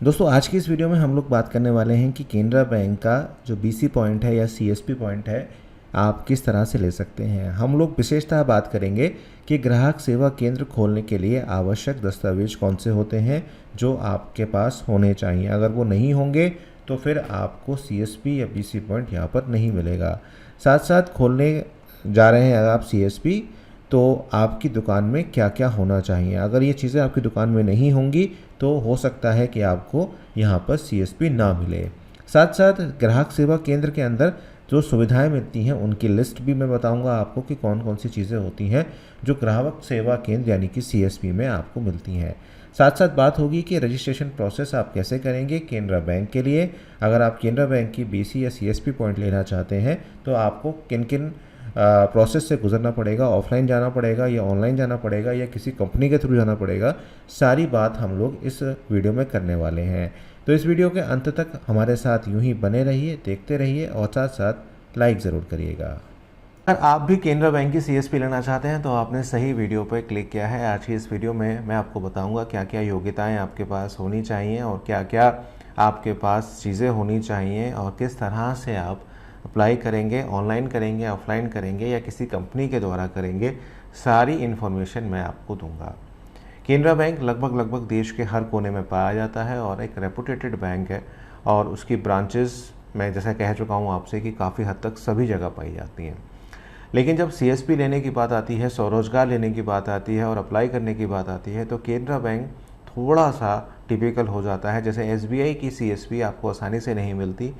दोस्तों आज की इस वीडियो में हम लोग बात करने वाले हैं कि केनरा बैंक का जो बीसी पॉइंट है या सीएसपी पॉइंट है आप किस तरह से ले सकते हैं। हम लोग विशेषतः बात करेंगे कि ग्राहक सेवा केंद्र खोलने के लिए आवश्यक दस्तावेज कौन से होते हैं जो आपके पास होने चाहिए। अगर वो नहीं होंगे तो फिर आपको सीएसपी या बीसी पॉइंट यहाँ पर नहीं मिलेगा। साथ साथ खोलने जा रहे हैं अगर आप सीएसपी तो आपकी दुकान में क्या क्या होना चाहिए। अगर ये चीज़ें आपकी दुकान में नहीं होंगी तो हो सकता है कि आपको यहाँ पर सीएसपी ना मिले। साथ साथ ग्राहक सेवा केंद्र के अंदर जो सुविधाएं मिलती हैं उनकी लिस्ट भी मैं बताऊंगा आपको कि कौन कौन सी चीज़ें होती हैं जो ग्राहक सेवा केंद्र यानी कि सीएसपी में आपको मिलती हैं। साथ साथ बात होगी कि रजिस्ट्रेशन प्रोसेस आप कैसे करेंगे केनरा बैंक के लिए। अगर आप केनरा बैंक की बीसी या सीएसपी पॉइंट लेना चाहते हैं तो आपको किन किन प्रोसेस से गुजरना पड़ेगा, ऑफलाइन जाना पड़ेगा या ऑनलाइन जाना पड़ेगा या किसी कंपनी के थ्रू जाना पड़ेगा, सारी बात हम लोग इस वीडियो में करने वाले हैं। तो इस वीडियो के अंत तक हमारे साथ यूं ही बने रहिए, देखते रहिए और साथ साथ लाइक ज़रूर करिएगा। अगर आप भी केनरा बैंक की सीएसपी लेना चाहते हैं तो आपने सही वीडियो पर क्लिक किया है। आज की इस वीडियो में मैं आपको बताऊंगा क्या क्या योग्यताएं आपके पास होनी चाहिए और क्या क्या आपके पास चीज़ें होनी चाहिए और किस तरह से आप अप्लाई करेंगे, ऑनलाइन करेंगे, ऑफलाइन करेंगे या किसी कंपनी के द्वारा करेंगे, सारी इन्फॉर्मेशन मैं आपको दूंगा। केनरा बैंक लगभग देश के हर कोने में पाया जाता है और एक रेपुटेटेड बैंक है और उसकी ब्रांचेस मैं जैसा कह चुका हूँ आपसे कि काफ़ी हद तक सभी जगह पाई जाती हैं। लेकिन जब सीएसपी लेने की बात आती है, स्वरोजगार लेने की बात आती है और अप्लाई करने की बात आती है तो केनरा बैंक थोड़ा सा टिपिकल हो जाता है। जैसे एसबीआई की सीएसपी आपको आसानी से नहीं मिलती,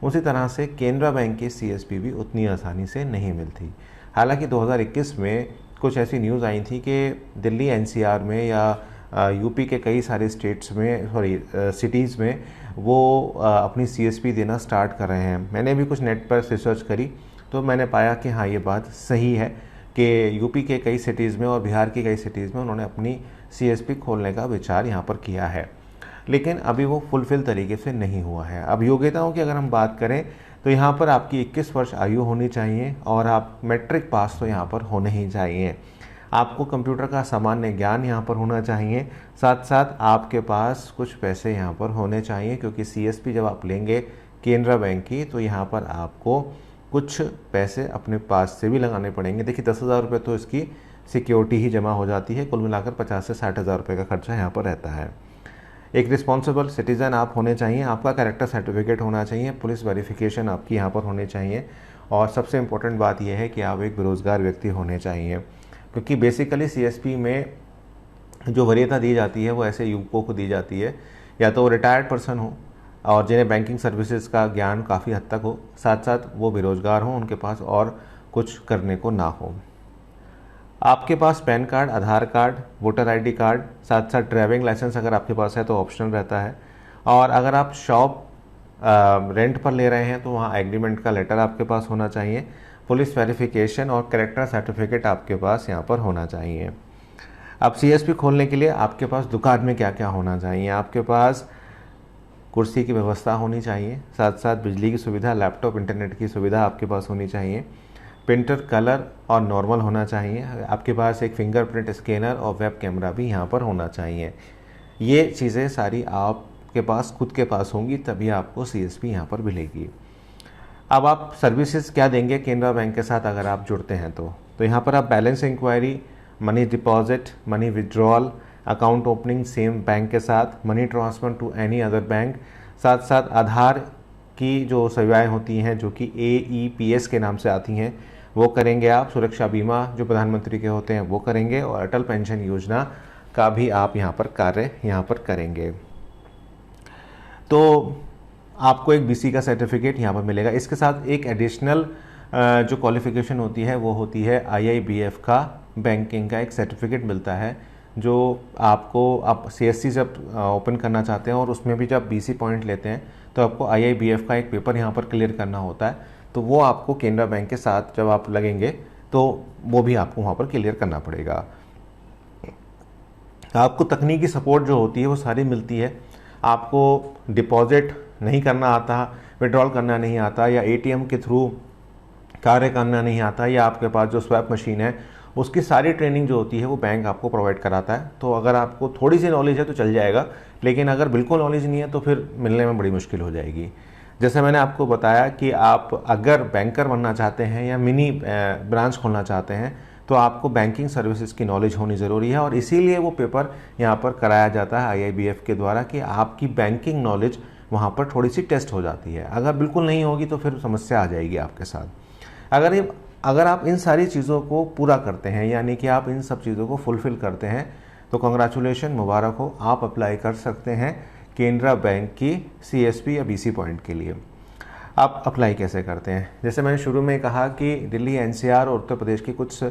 उसी तरह से केनरा बैंक की सीएसपी भी उतनी आसानी से नहीं मिलती। हालांकि 2021 में कुछ ऐसी न्यूज़ आई थी कि दिल्ली एनसीआर में या यूपी के कई सारे स्टेट्स में सिटीज़ में वो अपनी सीएसपी देना स्टार्ट कर रहे हैं। मैंने भी कुछ नेट पर रिसर्च करी तो मैंने पाया कि हाँ, ये बात सही है कि यूपी के कई सिटीज़ में और बिहार की कई सिटीज़ में उन्होंने अपनी सीएसपी खोलने का विचार यहाँ पर किया है, लेकिन अभी वो फुलफिल तरीके से नहीं हुआ है। अब योग्यताओं की अगर हम बात करें तो यहाँ पर आपकी 21 वर्ष आयु होनी चाहिए और आप मैट्रिक पास तो यहाँ पर होने ही चाहिए। आपको कंप्यूटर का सामान्य ज्ञान यहाँ पर होना चाहिए। साथ साथ आपके पास कुछ पैसे यहाँ पर होने चाहिए क्योंकि सीएसपी जब आप लेंगे केनरा बैंक की तो यहाँ पर आपको कुछ पैसे अपने पास से भी लगाने पड़ेंगे। देखिए 10,000 रुपये तो इसकी सिक्योरिटी ही जमा हो जाती है, कुल मिलाकर 50 से 60,000 रुपये का खर्चा यहाँ पर रहता है। एक रिस्पॉन्सिबल सिटीज़न आप होने चाहिए, आपका कैरेक्टर सर्टिफिकेट होना चाहिए, पुलिस वेरिफिकेशन आपकी यहाँ पर होनी चाहिए और सबसे इम्पोर्टेंट बात यह है कि आप एक बेरोज़गार व्यक्ति होने चाहिए क्योंकि बेसिकली सीएसपी में जो वरीयता दी जाती है वो ऐसे युवकों को दी जाती है या तो वो रिटायर्ड पर्सन हो और जिन्हें बैंकिंग सर्विसेज का ज्ञान काफ़ी हद तक हो, साथ साथ वो बेरोज़गार हों, उनके पास और कुछ करने को ना हो। आपके पास पैन कार्ड, आधार कार्ड, वोटर आईडी कार्ड, साथ साथ ड्राइविंग लाइसेंस अगर आपके पास है तो ऑप्शनल रहता है। और अगर आप शॉप रेंट पर ले रहे हैं तो वहाँ एग्रीमेंट का लेटर आपके पास होना चाहिए। पुलिस वेरिफिकेशन और कैरेक्टर सर्टिफिकेट आपके पास यहाँ पर होना चाहिए। अब सीएसपी खोलने के लिए आपके पास दुकान में क्या क्या होना चाहिए? आपके पास कुर्सी की व्यवस्था होनी चाहिए, साथ साथ बिजली की सुविधा, लैपटॉप, इंटरनेट की सुविधा आपके पास होनी चाहिए। प्रिंटर कलर और नॉर्मल होना चाहिए। आपके पास एक फिंगरप्रिंट स्कैनर और वेब कैमरा भी यहाँ पर होना चाहिए। ये चीज़ें सारी आपके पास खुद के पास होंगी तभी आपको सीएसपी यहाँ पर मिलेगी। अब आप सर्विसेज क्या देंगे केनरा बैंक के साथ अगर आप जुड़ते हैं तो यहाँ पर आप balance inquiry, money deposit, money withdrawal, account opening same bank के साथ, money transfer to any other bank, साथ साथ आधार की जो सेवाएं होती हैं जो कि AEPS के नाम से आती हैं वो करेंगे आप। सुरक्षा बीमा जो प्रधानमंत्री के होते हैं वो करेंगे और अटल पेंशन योजना का भी आप यहाँ पर कार्य यहाँ पर करेंगे। तो आपको एक बीसी का सर्टिफिकेट यहाँ पर मिलेगा। इसके साथ एक एडिशनल जो क्वालिफ़िकेशन होती है वो होती है IIBF का बैंकिंग का एक सर्टिफिकेट मिलता है जो आपको आप CSC जब ओपन करना चाहते हैं और उसमें भी जब BC पॉइंट लेते हैं तो आपको IIBF का एक पेपर यहाँ पर क्लियर करना होता है। तो वो आपको केनरा बैंक के साथ जब आप लगेंगे तो वो भी आपको वहाँ पर क्लियर करना पड़ेगा। आपको तकनीकी सपोर्ट जो होती है वो सारी मिलती है। आपको डिपॉजिट नहीं करना आता, विड्रॉल करना नहीं आता या ATM के थ्रू कार्य करना नहीं आता या आपके पास जो स्वैप मशीन है उसकी सारी ट्रेनिंग जो होती है वो बैंक आपको प्रोवाइड कराता है। तो अगर आपको थोड़ी सी नॉलेज है तो चल जाएगा, लेकिन अगर बिल्कुल नॉलेज नहीं है तो फिर मिलने में बड़ी मुश्किल हो जाएगी। जैसे मैंने आपको बताया कि आप अगर बैंकर बनना चाहते हैं या मिनी ब्रांच खोलना चाहते हैं तो आपको बैंकिंग सर्विसेज की नॉलेज होनी ज़रूरी है, और इसीलिए वो पेपर यहाँ पर कराया जाता है IIBF के द्वारा कि आपकी बैंकिंग नॉलेज वहाँ पर थोड़ी सी टेस्ट हो जाती है। अगर बिल्कुल नहीं होगी तो फिर समस्या आ जाएगी आपके साथ। अगर आप इन सारी चीज़ों को पूरा करते हैं, यानी कि आप इन सब चीज़ों को फुलफ़िल करते हैं, तो कंग्रेचुलेशन, मुबारक हो, आप अप्लाई कर सकते हैं केनरा बैंक की CSP या BC पॉइंट के लिए। आप अप्लाई कैसे करते हैं? जैसे मैंने शुरू में कहा कि दिल्ली, NCR और उत्तर प्रदेश की कुछ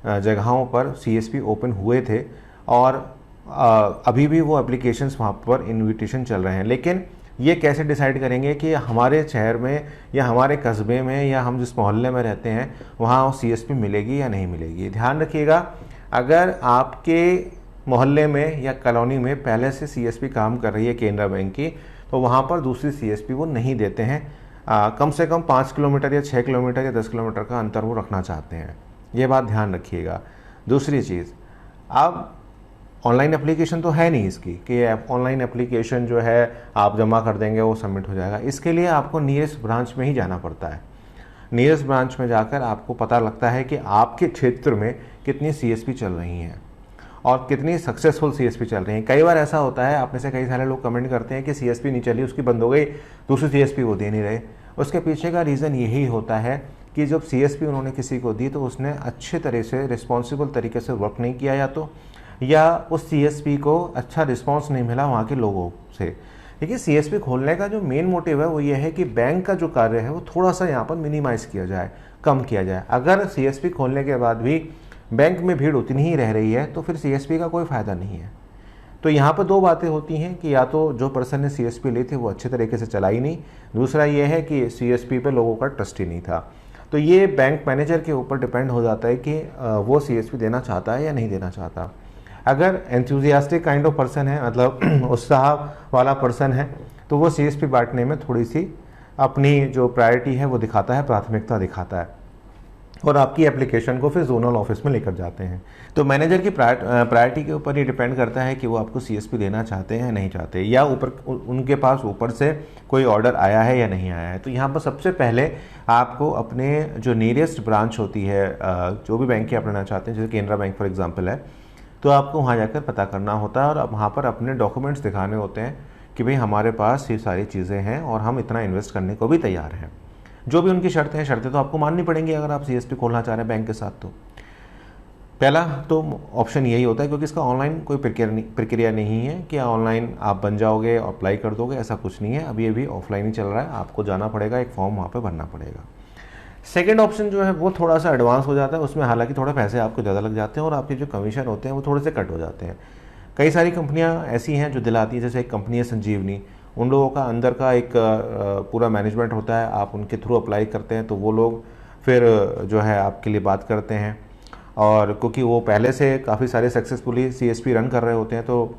जगहों पर CSP ओपन हुए थे और अभी भी वो एप्लीकेशंस वहाँ पर इन्विटेशन चल रहे हैं। लेकिन ये कैसे डिसाइड करेंगे कि हमारे शहर में या हमारे कस्बे में या हम जिस मोहल्ले में रहते हैं वहाँ CSP मिलेगी या नहीं मिलेगी? ध्यान रखिएगा, अगर आपके मोहल्ले में या कॉलोनी में पहले से CSP काम कर रही है केनरा बैंक की, तो वहाँ पर दूसरी CSP वो नहीं देते हैं। कम से कम 5 किलोमीटर या 6 किलोमीटर या 10 किलोमीटर का अंतर वो रखना चाहते हैं। ये बात ध्यान रखिएगा। दूसरी चीज़, अब ऑनलाइन एप्लीकेशन तो है नहीं इसकी कि ऑनलाइन एप्लीकेशन जो है आप जमा कर देंगे वो सबमिट हो जाएगा। इसके लिए आपको नियरेस्ट ब्रांच में ही जाना पड़ता है। नियरेस्ट ब्रांच में जाकर आपको पता लगता है कि आपके क्षेत्र में कितनी CSP चल रही हैं और कितनी सक्सेसफुल CSP चल रही हैं। कई बार ऐसा होता है, आप में से कई सारे लोग कमेंट करते हैं कि CSP नहीं चली, उसकी बंद हो गई, दूसरी CSP वो दे नहीं रहे। उसके पीछे का रीज़न यही होता है कि जब CSP उन्होंने किसी को दी तो उसने अच्छे तरह से रिस्पॉन्सिबल तरीके से वर्क नहीं किया, या उस CSP को अच्छा रिस्पॉन्स नहीं मिला वहाँ के लोगों से। देखिए, CSP खोलने का जो मेन मोटिव है वो ये है कि बैंक का जो कार्य है वो थोड़ा सा यहाँ पर मिनिमाइज़ किया जाए, कम किया जाए। अगर CSP खोलने के बाद भी बैंक में भीड़ उतनी ही रह रही है तो फिर CSP का कोई फ़ायदा नहीं है। तो यहाँ पर दो बातें होती हैं कि या तो जो पर्सन ने CSP ली थी वो अच्छे तरीके से चलाई नहीं, दूसरा ये है कि CSP पे लोगों का ट्रस्ट ही नहीं था। तो ये बैंक मैनेजर के ऊपर डिपेंड हो जाता है कि वो CSP देना चाहता है या नहीं देना चाहता। अगर एंथुजियास्टिक काइंड ऑफ पर्सन है, मतलब उत्साह वाला पर्सन है, तो वो CSP बांटने में थोड़ी सी अपनी जो प्रायोरिटी है वो दिखाता है, प्राथमिकता दिखाता है, और आपकी एप्लीकेशन को फिर जोनल ऑफिस में लेकर जाते हैं। तो मैनेजर की प्रायोरिटी के ऊपर ये डिपेंड करता है कि वो आपको CSP देना चाहते हैं या नहीं चाहते, या उनके पास ऊपर से कोई ऑर्डर आया है या नहीं आया है। तो यहाँ पर सबसे पहले आपको अपने जो नियरेस्ट ब्रांच होती है, जो भी बैंक की आप लेना चाहते हैं, जैसे केनरा बैंक फॉर एग्जाम्पल है, तो आपको वहाँ जाकर पता करना होता है और वहाँ पर अपने डॉक्यूमेंट्स दिखाने होते हैं कि भाई हमारे पास ये सारी चीज़ें हैं और हम इतना इन्वेस्ट करने को भी तैयार हैं। जो भी उनकी शर्तें तो आपको माननी पड़ेंगी अगर आप CSP खोलना चाह रहे हैं बैंक के साथ। तो पहला तो ऑप्शन यही होता है, क्योंकि इसका ऑनलाइन कोई प्रक्रिया नहीं है कि ऑनलाइन आप बन जाओगे, अप्लाई कर दोगे, ऐसा कुछ नहीं है। अभी अभी ऑफलाइन ही चल रहा है, आपको जाना पड़ेगा, एक फॉर्म वहाँ पर भरना पड़ेगा। सेकेंड ऑप्शन जो है वो थोड़ा सा एडवांस हो जाता है, उसमें हालांकि थोड़े पैसे आपको ज़्यादा लग जाते हैं और आपके जो कमीशन होते हैं वो थोड़े से कट हो जाते हैं। कई सारी कंपनियां ऐसी हैं जो दिलाती हैं, जैसे एक कंपनी है संजीवनी, उन लोगों का अंदर का एक पूरा मैनेजमेंट होता है, आप उनके थ्रू अप्लाई करते हैं तो वो लोग फिर जो है आपके लिए बात करते हैं, और क्योंकि वो पहले से काफ़ी सारे सक्सेसफुली CSP रन कर रहे होते हैं, तो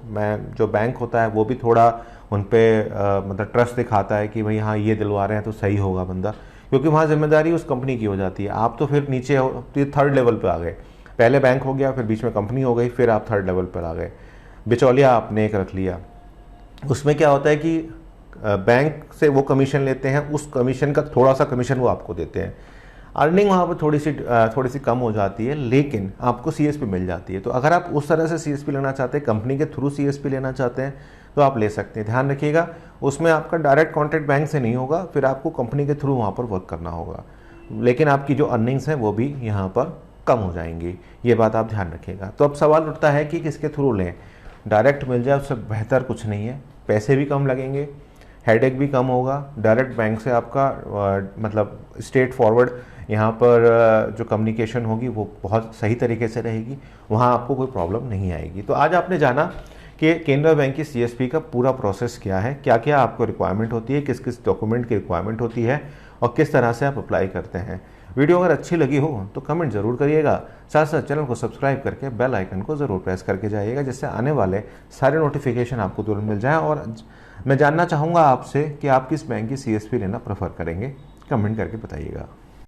जो बैंक होता है वो भी थोड़ा उन पर मतलब ट्रस्ट दिखाता है कि भाई हाँ ये दिलवा रहे हैं तो सही होगा बंदा, क्योंकि वहाँ जिम्मेदारी उस कंपनी की हो जाती है। आप तो फिर नीचे तो थर्ड लेवल पे आ गए, पहले बैंक हो गया, फिर बीच में कंपनी हो गई, फिर आप थर्ड लेवल पर आ गए, बिचौलिया आपने एक रख लिया। उसमें क्या होता है कि बैंक से वो कमीशन लेते हैं, उस कमीशन का थोड़ा सा कमीशन वो आपको देते हैं, अर्निंग वहाँ पर थोड़ी सी कम हो जाती है, लेकिन आपको CSP मिल जाती है। तो अगर आप उस तरह से CSP लेना चाहते हैं, कंपनी के थ्रू CSP लेना चाहते हैं, तो आप ले सकते हैं। ध्यान रखिएगा, उसमें आपका डायरेक्ट कॉन्टैक्ट बैंक से नहीं होगा, फिर आपको कंपनी के थ्रू वहाँ पर वर्क करना होगा, लेकिन आपकी जो अर्निंग्स हैं वो भी यहाँ पर कम हो जाएंगी। ये बात आप ध्यान रखिएगा। तो अब सवाल उठता है कि किसके थ्रू लें। डायरेक्ट मिल जाए उससे बेहतर कुछ नहीं है, पैसे भी कम लगेंगे, हेडेक भी कम होगा। डायरेक्ट बैंक से आपका मतलब स्ट्रेट फॉरवर्ड यहाँ पर जो कम्युनिकेशन होगी वो बहुत सही तरीके से रहेगी, वहाँ आपको कोई प्रॉब्लम नहीं आएगी। तो आज आपने जाना कि केनरा बैंक की CSP का पूरा प्रोसेस क्या है, क्या क्या आपको रिक्वायरमेंट होती है, किस किस डॉक्यूमेंट की रिक्वायरमेंट होती है और किस तरह से आप अप्लाई करते हैं। वीडियो अगर अच्छी लगी हो तो कमेंट ज़रूर करिएगा, साथ साथ चैनल को सब्सक्राइब करके बेल आइकन को ज़रूर प्रेस करके जाइएगा, जिससे आने वाले सारे नोटिफिकेशन आपको तुरंत मिल जाए। और मैं जानना चाहूँगा आपसे कि आप किस बैंक की CSP लेना प्रेफर करेंगे, कमेंट करके बताइएगा।